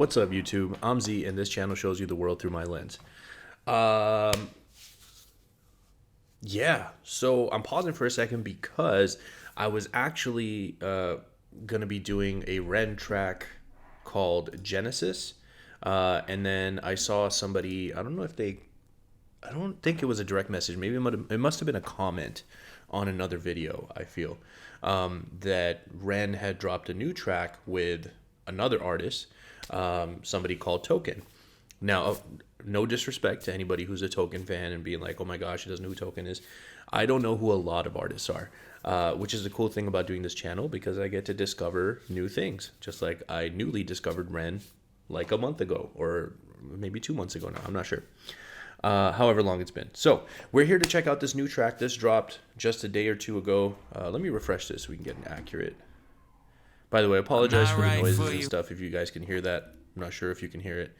What's up, YouTube? I'm Z, and this channel shows you the world through my lens. Um, yeah, so I'm pausing for a second because I was actually gonna be doing a Ren track called Genesis, and then I saw somebody. I don't know if they. I don't think it was a direct message. Maybe it must have been a comment on another video. I feel that Ren had dropped a new track with another artist, somebody called Token. Now, no disrespect to anybody who's a Token fan and being like, oh my gosh, he doesn't know who Token is. I don't know who a lot of artists are, which is the cool thing about doing this channel because I get to discover new things. Just like I newly discovered Ren like a month ago or maybe 2 months ago now. I'm not sure. However long it's been. So we're here to check out this new track. This dropped just a day or two ago. Let me refresh this so we can get an accurate. By the way, I apologize for the noises and stuff if you guys can hear that. I'm not sure if you can hear it.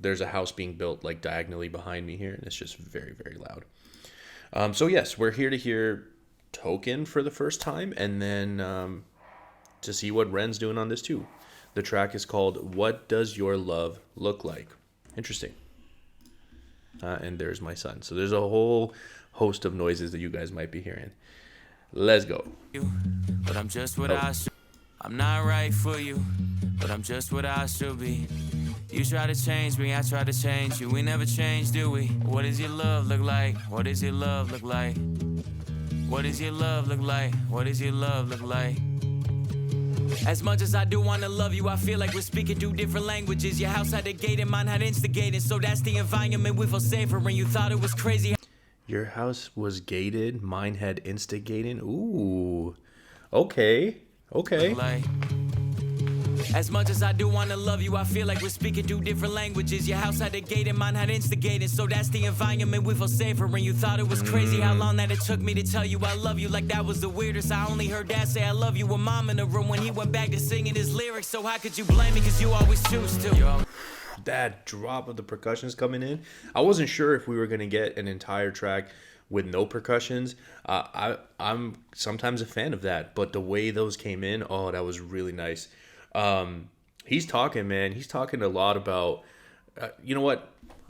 There's a house being built like diagonally behind me here, and it's just very, very loud. So yes, we're here to hear Token for the first time, and then to see what Ren's doing on this too. The track is called What Does Your Love Look Like? Interesting. And there's my son. So there's a whole host of noises that you guys might be hearing. Let's go. But I'm just what I should. I'm not right for you, but I'm just what I should be. You try to change me, I try to change you. We never change, do we? What does your love look like? What does your love look like? What does your love look like? What does your love look like? As much as I do wanna love you, I feel like we're speaking two different languages. Your house had a gate and mine had instigated, so that's the environment we feel safer. And you thought it was crazy. Your house was gated, mine had instigating. Ooh, okay. As much as I do wanna love you, I feel like we're speaking two different languages. Your house had a gate and mine had instigated, so that's the environment we feel safer. And you thought it was crazy how long that it took me to tell you I love you. Like that was the weirdest. I only heard Dad say I love you with Mom in the room when he went back to singing his lyrics. So how could you blame me? Cause you always choose to. That drop of the percussions coming in, I wasn't sure if we were gonna get an entire track with no percussions. I'm sometimes a fan of that, but the way those came in, oh, that was really nice. He's talking, man. He's talking a lot about, you know what?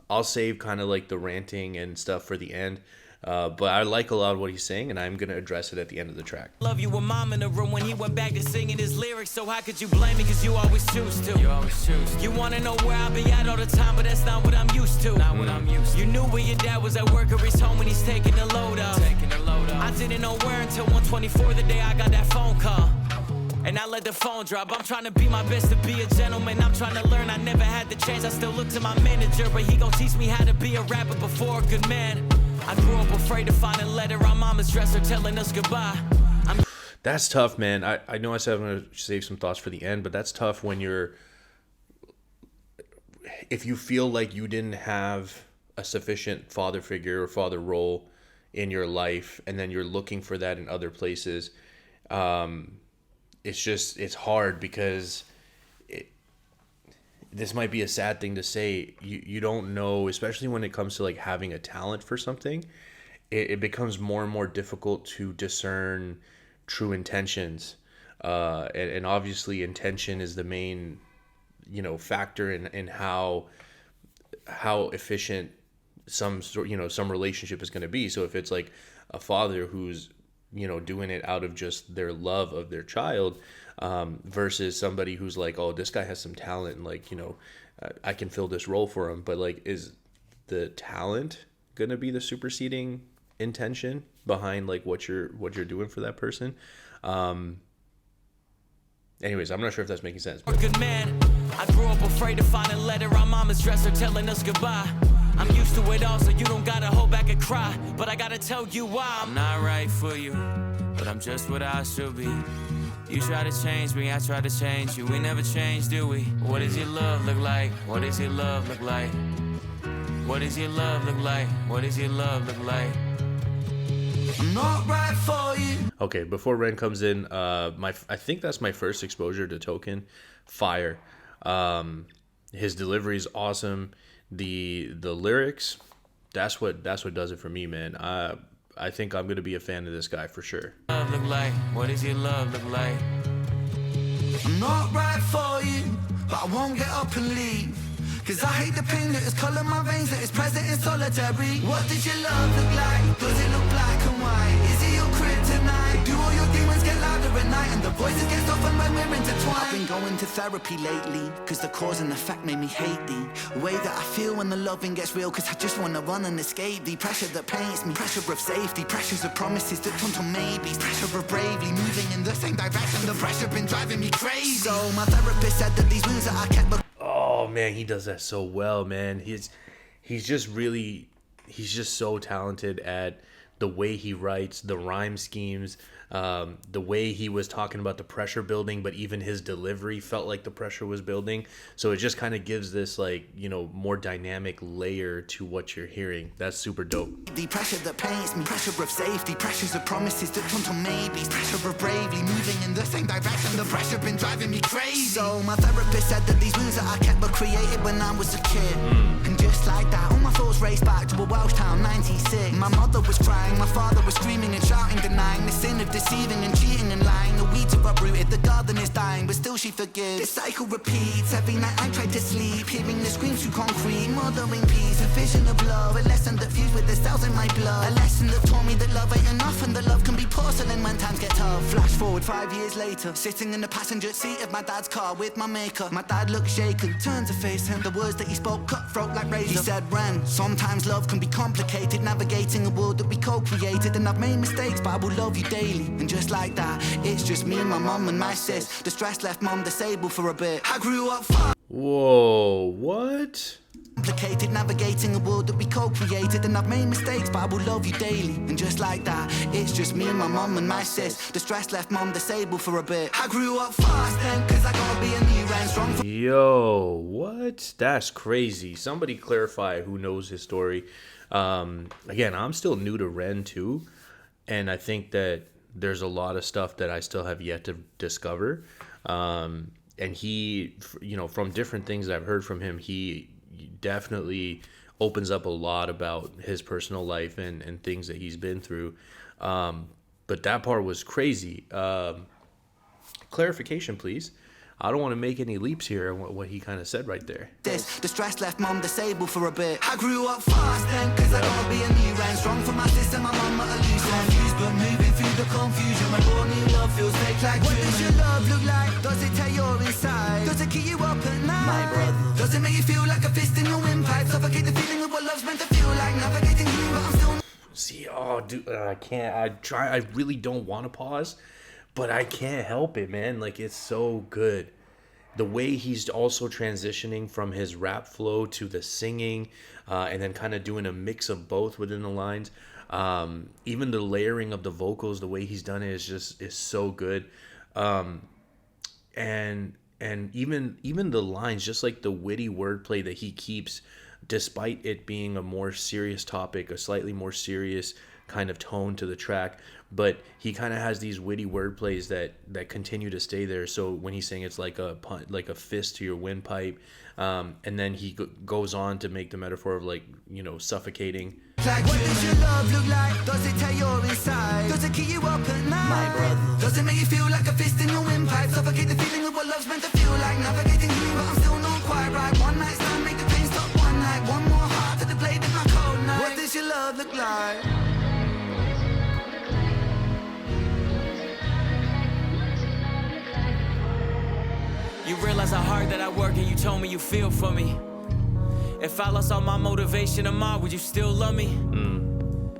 I'll save kind of like the ranting and stuff for the end. But I like a lot of what he's saying, and I'm going to address it at the end of the track. Love you with Mom in the room when he went back to singing his lyrics. So how could you blame me? Cause you always choose to. You always choose to. You want to know where I be at all the time, but that's not what I'm used to. Not what I'm used to. You knew where your dad was at work or he's home when he's taking the load up. I didn't know where until 1:24 the day I got that phone call. And I let the phone drop. I'm trying to be my best to be a gentleman. I'm trying to learn. I never had the chance. I still look to my manager, but he gon' teach me how to be a rapper before a good man. I grew up afraid to find a letter on mama's dresser telling us goodbye. That's tough, man. I know I said I'm going to save some thoughts for the end, but that's tough when if you feel like you didn't have a sufficient father figure or father role in your life, and then you're looking for that in other places. It's hard because this might be a sad thing to say. You don't know, especially when it comes to like having a talent for something, it becomes more and more difficult to discern true intentions. And obviously intention is the main, factor in how efficient some relationship is going to be. So if it's like a father who's doing it out of just their love of their child, versus somebody who's like, oh, this guy has some talent and like, I can fill this role for him. But like, is the talent going to be the superseding intention behind like what you're doing for that person? Anyways, I'm not sure if that's making sense. But... Good man. I grew up afraid to find a letter on mama's dresser telling us goodbye. I'm used to it all, so you don't gotta hold back and cry. But I gotta tell you why. I'm not right for you, but I'm just what I should be. You try to change me, I try to change you. We never change, do we? What does your love look like? What does your love look like? What does your love look like? What does your love look like? I'm not right for you. Okay, before Ren comes in, I think that's my first exposure to Token. Fire. His delivery is awesome. The lyrics, that's what does it for me, man. I think I'm gonna be a fan of this guy for sure. Love look like? What does your love look like? I'm not right for you, but I won't get up and leave. Cause I hate the pain that is colour my veins, that is present in solitary. What does your love look like? Does it look black and white? Is it your kryptonite? Do all your demons get louder at night and the voices get softened when we're intertwined? I've been going to therapy lately, cause the cause and effect made me hate thee. The way that I feel when the loving gets real, cause I just wanna run and escape thee. Pressure that paints me, pressure of safety, pressures of promises that turn to maybes, pressure of bravely moving in the same direction. The pressure been driving me crazy. So my therapist said that these wounds that I kept. Oh man, he does that so well, man. He's just so talented at the way he writes, the rhyme schemes, the way he was talking about the pressure building, but even his delivery felt like the pressure was building. So it just kind of gives this, like, you know, more dynamic layer to what you're hearing. That's super dope. The pressure that paints me, pressure of safety, pressures of promises that turn to maybes, pressure of bravely moving in the same direction. The pressure been driving me crazy. So my therapist said that these wounds that I kept were created when I was a kid. And just like that, all my thoughts raced back to a Welsh town, 96. My mother was crying, my father was screaming and shouting, denying the sin of deceiving and cheating and lying. The weeds are uprooted, the garden is dying, but still she forgives. This cycle repeats, every night I try to sleep, hearing the screams through concrete, mothering peace, a vision of love, a lesson that fused with the cells in my blood, a lesson that taught me that love ain't enough and that love can be porcelain when times get tough. Flash forward 5 years later, sitting in the passenger seat of my dad's car with my maker. My dad looked shaken, turned to face him, the words that he spoke cut throat like razor. He said, Ren, sometimes love can be complicated, navigating a world that we co-created, and I've made mistakes, but I will love you daily. And just like that, it's just me, my mum and my sis. The stress left mum disabled for a bit. I grew up far. Whoa, what? Complicated, navigating a world that we co-created, and I've made mistakes, but I will love you daily. And just like that, it's just me, my mum and my sis. The stress left mum disabled for a bit. I grew up fast then, cause I gotta be a new and strong. Yo, what? That's crazy. Somebody clarify who knows his story. Again, I'm still new to Ren too, and I think that there's a lot of stuff that I still have yet to discover. And he, you know, from different things I've heard from him, he definitely opens up a lot about his personal life and things that he's been through. But that part was crazy. Clarification, please. I don't want to make any leaps here on what he kind of said right there. The stress left mum disabled for a bit. I grew up fast then, cause I gotta be a new and strong for my sister, my mum at a loose. Confused but moving through the confusion. My born new love feels fake like what does your love look like? Does it tear your inside? Does it keep you up at night? My brother. Does it make you feel like a fist in your windpipe? Suffocate the feeling of what love's meant to feel like. Navigating you, but I'm still. See, oh, dude, I can't. I really don't want to pause, but I can't help it, man. Like, it's so good. The way he's also transitioning from his rap flow to the singing, and then kind of doing a mix of both within the lines. Even the layering of the vocals, the way he's done it is so good. And even the lines, just like the witty wordplay that he keeps, despite it being a more serious topic, a slightly more serious kind of tone to the track, but he kind of has these witty wordplays that continue to stay there. So when he's saying it's like a fist to your windpipe, and then he goes on to make the metaphor of, like, you know, suffocating. Like, what does your love look like? Does it tear your inside? Does it keep you up at night? My brother. Does it make you feel like a fist in your windpipe? Suffocate the feeling of what love's meant to feel like. Navigating you, but I'm still not quite right. One night stand, make the pain stop one night. One more heart to the blade of my cold night. What does your love look like? You realize how hard that I work and you told me you feel for me. If I lost all my motivation tomorrow, would you still love me?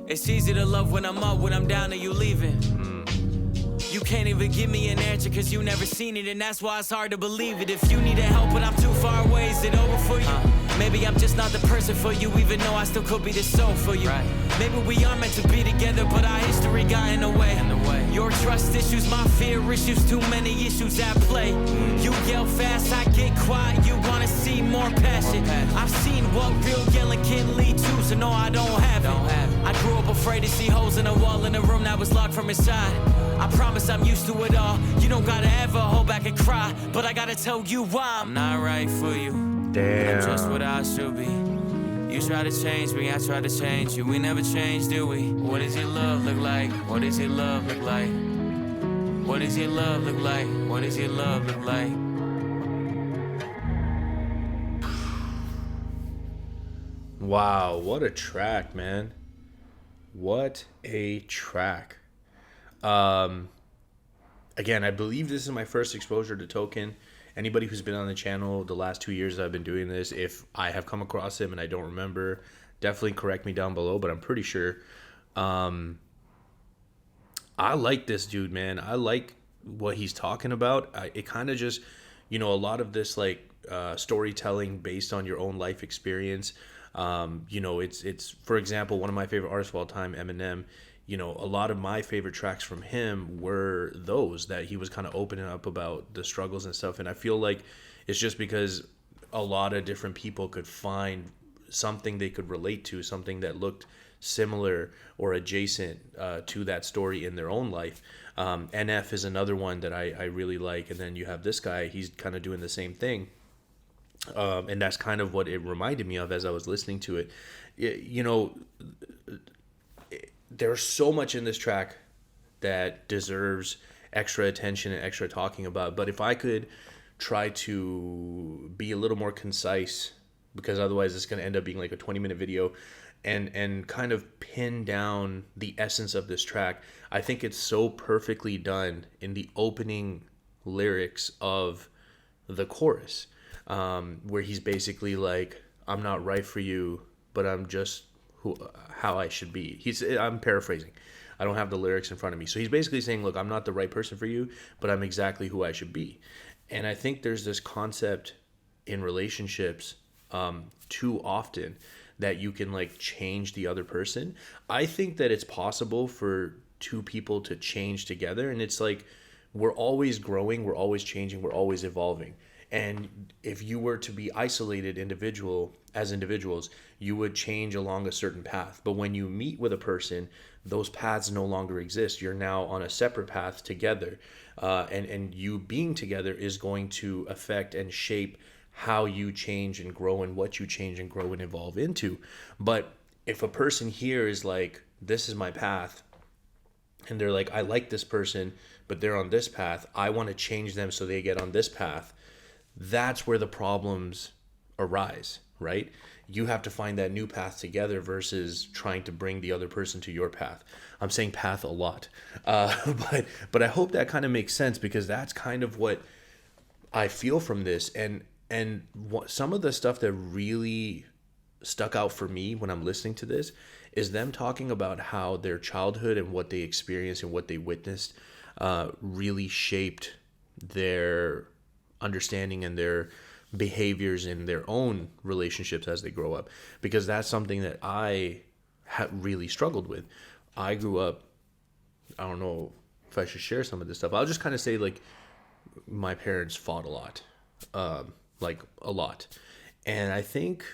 It's easy to love when I'm up, when I'm down and you leaving. You can't even give me an answer cause you never seen it, and that's why it's hard to believe it. If you need help but I'm too far away, is it over for you? Maybe I'm just not the person for you, even though I still could be the soul for you. Right. Maybe we are meant to be together, but our history got in the way. Your trust issues, my fear issues, too many issues at play. You yell fast, I get quiet, you wanna see more passion. I've seen what real yelling can lead to, so no, I don't have it. I grew up afraid to see holes in a wall in a room that was locked from inside. I promise I'm used to it all. You don't gotta ever hold back and cry, but I gotta tell you why I'm not right for you. Damn. I'm just what I should be. You try to change me, I try to change you. We never change, do we? What does your love look like? What does your love look like? What does your love look like? What does your love look like? Wow, what a track, man. What a track. Um, Again, I believe this is my first exposure to Token. Anybody who's been on the channel the last 2 years I've been doing this, if I have come across him and I don't remember, definitely correct me down below, but I'm pretty sure. Um, I like this dude, man. I like what he's talking about. It kind of just, a lot of this like storytelling based on your own life experience. It's for example, one of my favorite artists of all time, Eminem. A lot of my favorite tracks from him were those that he was kind of opening up about the struggles and stuff. And I feel like it's just because a lot of different people could find something they could relate to, something that looked similar or adjacent to that story in their own life. NF is another one that I really like. And then you have this guy, he's kind of doing the same thing. And that's kind of what it reminded me of as I was listening to it. There's so much in this track that deserves extra attention and extra talking about. But if I could try to be a little more concise, because otherwise it's going to end up being like a 20-minute video, and kind of pin down the essence of this track, I think it's so perfectly done in the opening lyrics of the chorus, where he's basically like, I'm not right for you, but I'm just how I should be. I'm paraphrasing. I don't have the lyrics in front of me. So he's basically saying, look, I'm not the right person for you, but I'm exactly who I should be. And I think there's this concept in relationships too often that you can like change the other person. I think that it's possible for two people to change together. And it's like, we're always growing, we're always changing, we're always evolving. And if you were to be isolated as individuals, you would change along a certain path. But when you meet with a person, those paths no longer exist. You're now on a separate path together. And you being together is going to affect and shape how you change and grow and what you change and grow and evolve into. But if a person here is like, this is my path, and they're like, I like this person, but they're on this path, I want to change them so they get on this path, that's where the problems arise, right? You have to find that new path together versus trying to bring the other person to your path. I'm saying path a lot, but I hope that kind of makes sense, because that's kind of what I feel from this. And some of the stuff that really stuck out for me when I'm listening to this is them talking about how their childhood and what they experienced and what they witnessed really shaped their understanding and their behaviors in their own relationships as they grow up, because that's something that I really struggled with. I grew up, I don't know if I should share some of this stuff. I'll just kind of say like my parents fought a lot, like a lot, and I think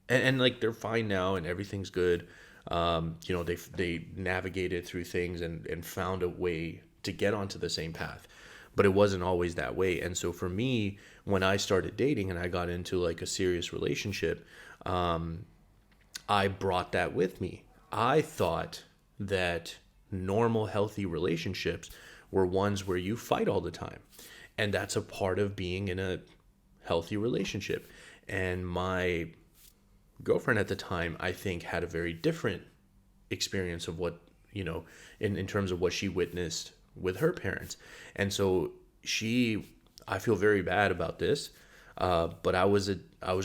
and like they're fine now and everything's good. They navigated through things and found a way to get onto the same path, but it wasn't always that way. And so for me, when I started dating and I got into like a serious relationship, I brought that with me. I thought that normal, healthy relationships were ones where you fight all the time. And that's a part of being in a healthy relationship. And my girlfriend at the time, I think, had a very different experience of what, in terms of what she witnessed with her parents. And so I feel very bad about this, but I was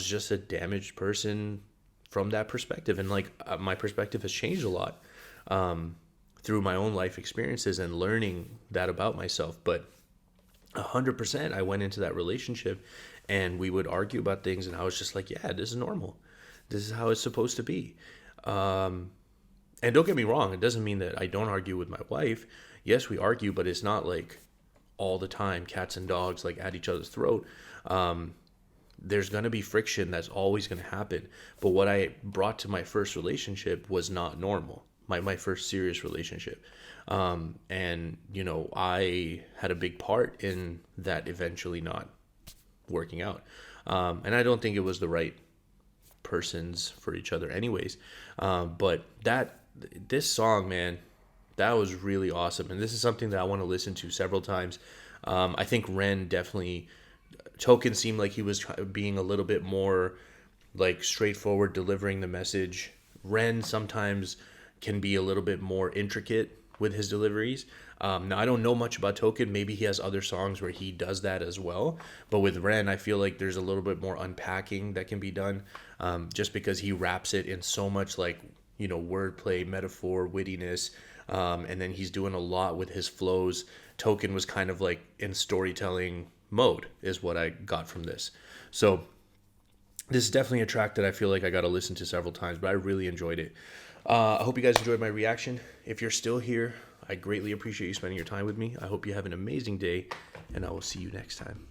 just a damaged person from that perspective. And like my perspective has changed a lot through my own life experiences and learning that about myself. But 100%, I went into that relationship and we would argue about things, and I was just like, yeah, this is normal. This is how it's supposed to be. And don't get me wrong, it doesn't mean that I don't argue with my wife. Yes, we argue, but it's not like all the time, cats and dogs, like at each other's throat. There's going to be friction. That's always going to happen. But what I brought to my first relationship was not normal. My first serious relationship. And, I had a big part in that eventually not working out. And I don't think it was the right persons for each other anyways. But this song, man, that was really awesome. And this is something that I want to listen to several times. I think Ren definitely, Token seemed like he was being a little bit more like straightforward delivering the message. Ren sometimes can be a little bit more intricate with his deliveries. Now I don't know much about Token. Maybe he has other songs where he does that as well. But with Ren, I feel like there's a little bit more unpacking that can be done, just because he wraps it in so much like, you know, wordplay, metaphor, wittiness, and then he's doing a lot with his flows. Token was kind of like in storytelling mode, is what I got from this. So this is definitely a track that I feel like I got to listen to several times, but I really enjoyed it. I hope you guys enjoyed my reaction. If you're still here, I greatly appreciate you spending your time with me. I hope you have an amazing day, and I will see you next time.